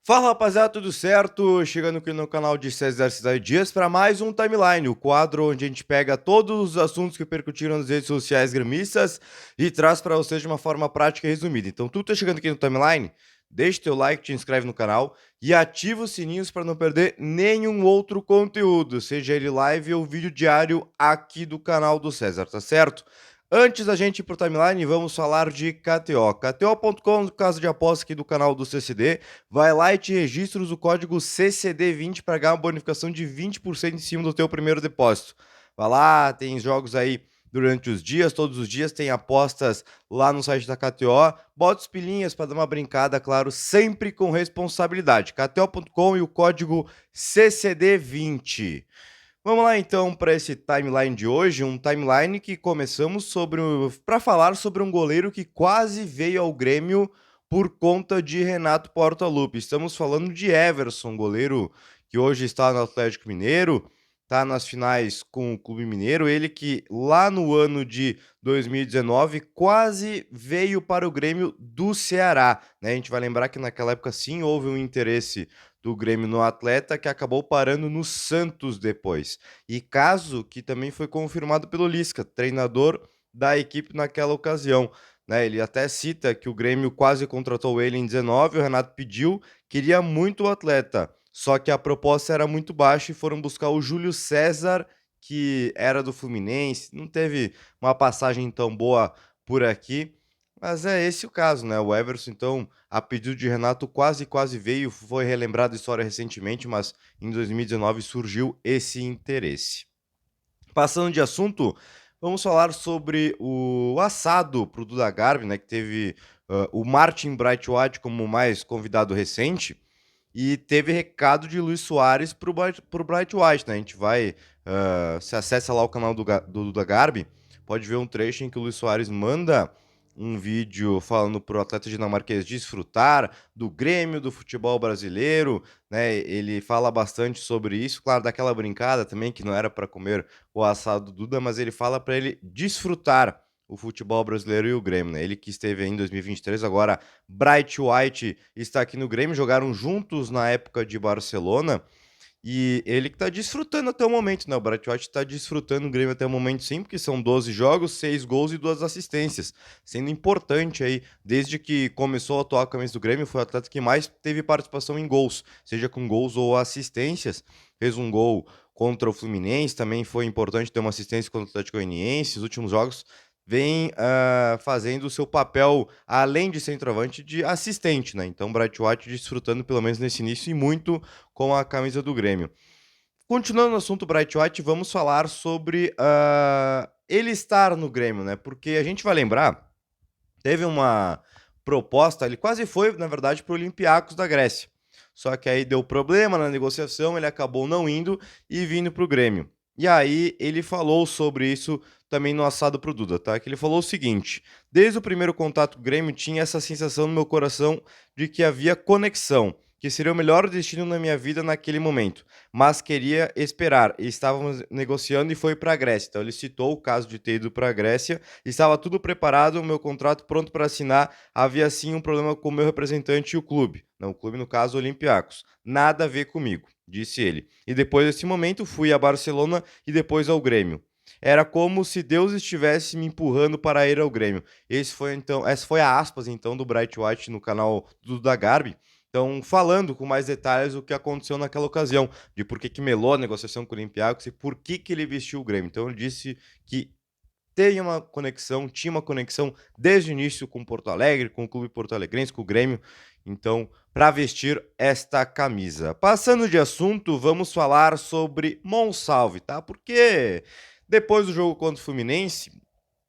Fala rapaziada, tudo certo? Chegando aqui no canal de César Cidade Dias para mais um Timeline, o quadro onde a gente pega todos os assuntos que percutiram nas redes sociais gremistas e traz para vocês de uma forma prática e resumida. Então, tu tá chegando aqui no Timeline? Deixa teu like, te inscreve no canal e ativa os sininhos para não perder nenhum outro conteúdo, seja ele live ou vídeo diário aqui do canal do César, tá certo? Antes da gente ir pro timeline, vamos falar de KTO. KTO.com, casa de aposta aqui do canal do CCD. Vai lá e te registra, usa o código CCD20 para ganhar uma bonificação de 20% em cima do teu primeiro depósito. Vai lá, tem jogos aí durante os dias, todos os dias tem apostas lá no site da KTO. Bota os pilinhas para dar uma brincada, claro, sempre com responsabilidade. KTO.com e o código CCD20. Vamos lá então para esse timeline de hoje, um timeline que começamos para falar sobre um goleiro que quase veio ao Grêmio por conta de Renato Portaluppi. Estamos falando de Everson, goleiro que hoje está no Atlético Mineiro, está nas finais com o Clube Mineiro, ele que lá no ano de 2019 quase veio para o Grêmio do Ceará, né? A gente vai lembrar que naquela época sim houve um interesse do Grêmio no atleta, que acabou parando no Santos depois. E caso que também foi confirmado pelo Lisca, treinador da equipe naquela ocasião. Né? Ele até cita que o Grêmio quase contratou ele em 19, o Renato pediu, queria muito o atleta, só que a proposta era muito baixa e foram buscar o Júlio César, que era do Fluminense, não teve uma passagem tão boa por aqui, mas é esse o caso, né? O Everson, então, a pedido de Renato, quase veio, foi relembrada a história recentemente, mas em 2019 surgiu esse interesse. Passando de assunto, vamos falar sobre o assado para o Duda Garbi, né? Que teve o Martin Bright White como mais convidado recente. E teve recado de Luiz Soares para o Bright White, né? A gente vai. Se acessa lá o canal do Duda Garbi, pode ver um trecho em que o Luiz Soares manda um vídeo falando para o atleta dinamarquês desfrutar do Grêmio, do futebol brasileiro, né? Ele fala bastante sobre isso, claro, daquela brincada também, que não era para comer o assado do Duda, mas ele fala para ele desfrutar o futebol brasileiro e o Grêmio, né? Ele que esteve aí em 2023, agora Bright White está aqui no Grêmio, jogaram juntos na época de Barcelona e ele que tá desfrutando até o momento, né? O Bright White tá desfrutando o Grêmio até o momento sim, porque são 12 jogos, 6 gols e 2 assistências, sendo importante aí, desde que começou a atuar com a camisa do Grêmio, foi o atleta que mais teve participação em gols, seja com gols ou assistências, fez um gol contra o Fluminense, também foi importante ter uma assistência contra o Atlético Goianiense, os últimos jogos vem fazendo o seu papel, além de centroavante, de assistente, né? Então, Bright White desfrutando, pelo menos nesse início, e muito com a camisa do Grêmio. Continuando no assunto Bright White, vamos falar sobre ele estar no Grêmio, né? Porque a gente vai lembrar, teve uma proposta, ele quase foi, na verdade, para o Olympiacos da Grécia. Só que aí deu problema na negociação, ele acabou não indo e vindo para o Grêmio. E aí ele falou sobre isso também no assado pro Duda, tá? Que ele falou o seguinte: desde o primeiro contato com o Grêmio tinha essa sensação no meu coração de que havia conexão, que seria o melhor destino na minha vida naquele momento, mas queria esperar. E estávamos negociando e foi para a Grécia. Então ele citou o caso de ter ido para a Grécia, estava tudo preparado, o meu contrato pronto para assinar. Havia sim um problema com o meu representante e o clube. Não, o clube no caso Olympiacos. Nada a ver comigo, disse ele. E depois desse momento fui a Barcelona e depois ao Grêmio. Era como se Deus estivesse me empurrando para ir ao Grêmio. Essa foi a aspas então do Bright White no canal do da Garbi. Então, falando com mais detalhes o que aconteceu naquela ocasião, de por que melou a negociação com o Olympiacos e por que ele vestiu o Grêmio. Então, ele disse que tinha uma conexão desde o início com Porto Alegre, com o Clube Porto Alegrense, com o Grêmio. Então, para vestir esta camisa. Passando de assunto, vamos falar sobre Monsalve, tá? Porque depois do jogo contra o Fluminense,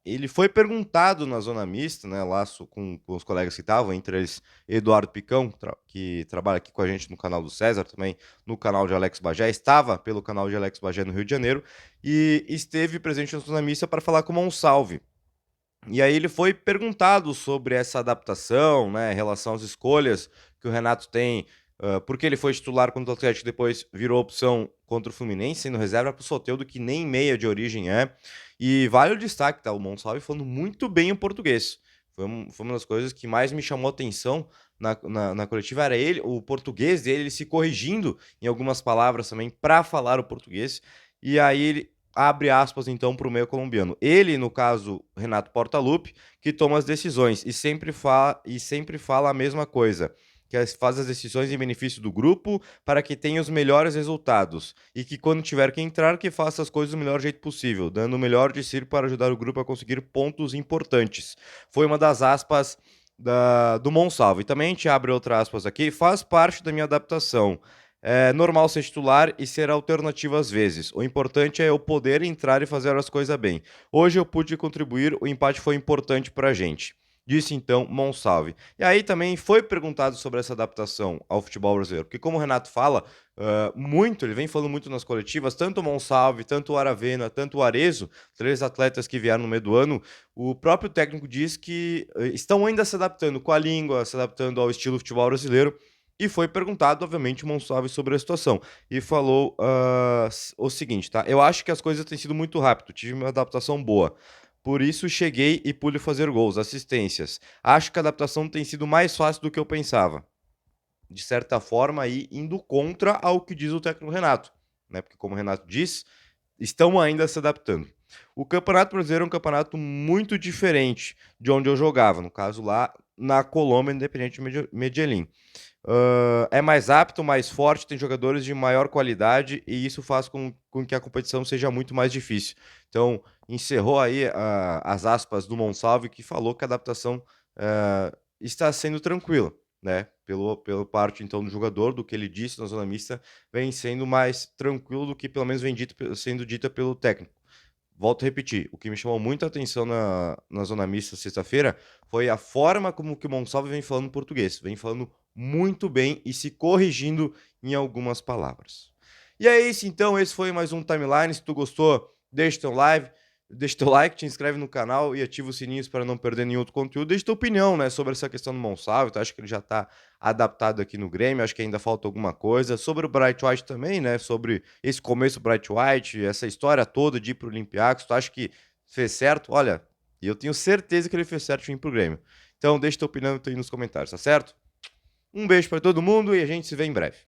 ele foi perguntado na zona mista, né, lá com os colegas que estavam, entre eles Eduardo Picão, que trabalha aqui com a gente no canal do César, também no canal de Alex Bagé, estava pelo canal de Alex Bagé no Rio de Janeiro, e esteve presente na zona mista para falar com o Monsalve. E aí ele foi perguntado sobre essa adaptação, né, em relação às escolhas que o Renato tem, porque ele foi titular contra o Atlético, depois virou opção contra o Fluminense, sendo reserva para o Soteldo, que nem meia de origem é. E vale o destaque, tá? O Monsalve falando muito bem o português. Foi uma das coisas que mais me chamou a atenção na coletiva, era ele, o português dele, ele se corrigindo em algumas palavras também para falar o português, e aí ele abre aspas então para o meio colombiano. Ele, no caso, Renato Portaluppi, que toma as decisões e sempre fala a mesma coisa, que faz as decisões em benefício do grupo para que tenha os melhores resultados e que quando tiver que entrar, que faça as coisas do melhor jeito possível, dando o melhor de si para ajudar o grupo a conseguir pontos importantes. Foi uma das aspas do Monsalvo. E também a gente abre outra aspas aqui, faz parte da minha adaptação. É normal ser titular e ser alternativo às vezes. O importante é eu poder entrar e fazer as coisas bem. Hoje eu pude contribuir, o empate foi importante pra gente. Disse então Monsalve. E aí também foi perguntado sobre essa adaptação ao futebol brasileiro, porque como o Renato fala muito, ele vem falando muito nas coletivas, tanto o Monsalve, tanto o Aravena, tanto o Arezzo, 3 atletas que vieram no meio do ano, o próprio técnico diz que estão ainda se adaptando com a língua, se adaptando ao estilo futebol brasileiro, e foi perguntado, obviamente, o Monsalve sobre a situação. E falou o seguinte, tá? Eu acho que as coisas têm sido muito rápido, tive uma adaptação boa. Por isso cheguei e pude fazer gols, assistências. Acho que a adaptação tem sido mais fácil do que eu pensava. De certa forma, aí indo contra ao que diz o técnico Renato, né? Porque, como o Renato diz, estão ainda se adaptando. O Campeonato Brasileiro é um campeonato muito diferente de onde eu jogava, no caso lá na Colômbia, Independente Medellín. É mais apto, mais forte, tem jogadores de maior qualidade e isso faz com que a competição seja muito mais difícil. Então, encerrou aí as aspas do Monsalve, que falou que a adaptação está sendo tranquila, né? Pelo parte, então, do jogador, do que ele disse na zona mista, vem sendo mais tranquilo do que, pelo menos, sendo dita pelo técnico. Volto a repetir, o que me chamou muita atenção na zona mista sexta-feira foi a forma como que o Monsalve vem falando português. Vem falando muito bem e se corrigindo em algumas palavras. E é isso, então. Esse foi mais um Timeline. Se tu gostou, deixa teu like, te inscreve no canal e ativa os sininhos para não perder nenhum outro conteúdo. Deixa tua opinião, né, sobre essa questão do Monsalve. Tu acha que ele já tá adaptado aqui no Grêmio? Acho que ainda falta alguma coisa. Sobre o Bright White também, né, sobre esse começo do Bright White, essa história toda de ir pro Olympiacos. Tu acha que fez certo? Olha, eu tenho certeza que ele fez certo de ir pro Grêmio. Então deixa tua opinião aí nos comentários, tá certo? Um beijo para todo mundo e a gente se vê em breve.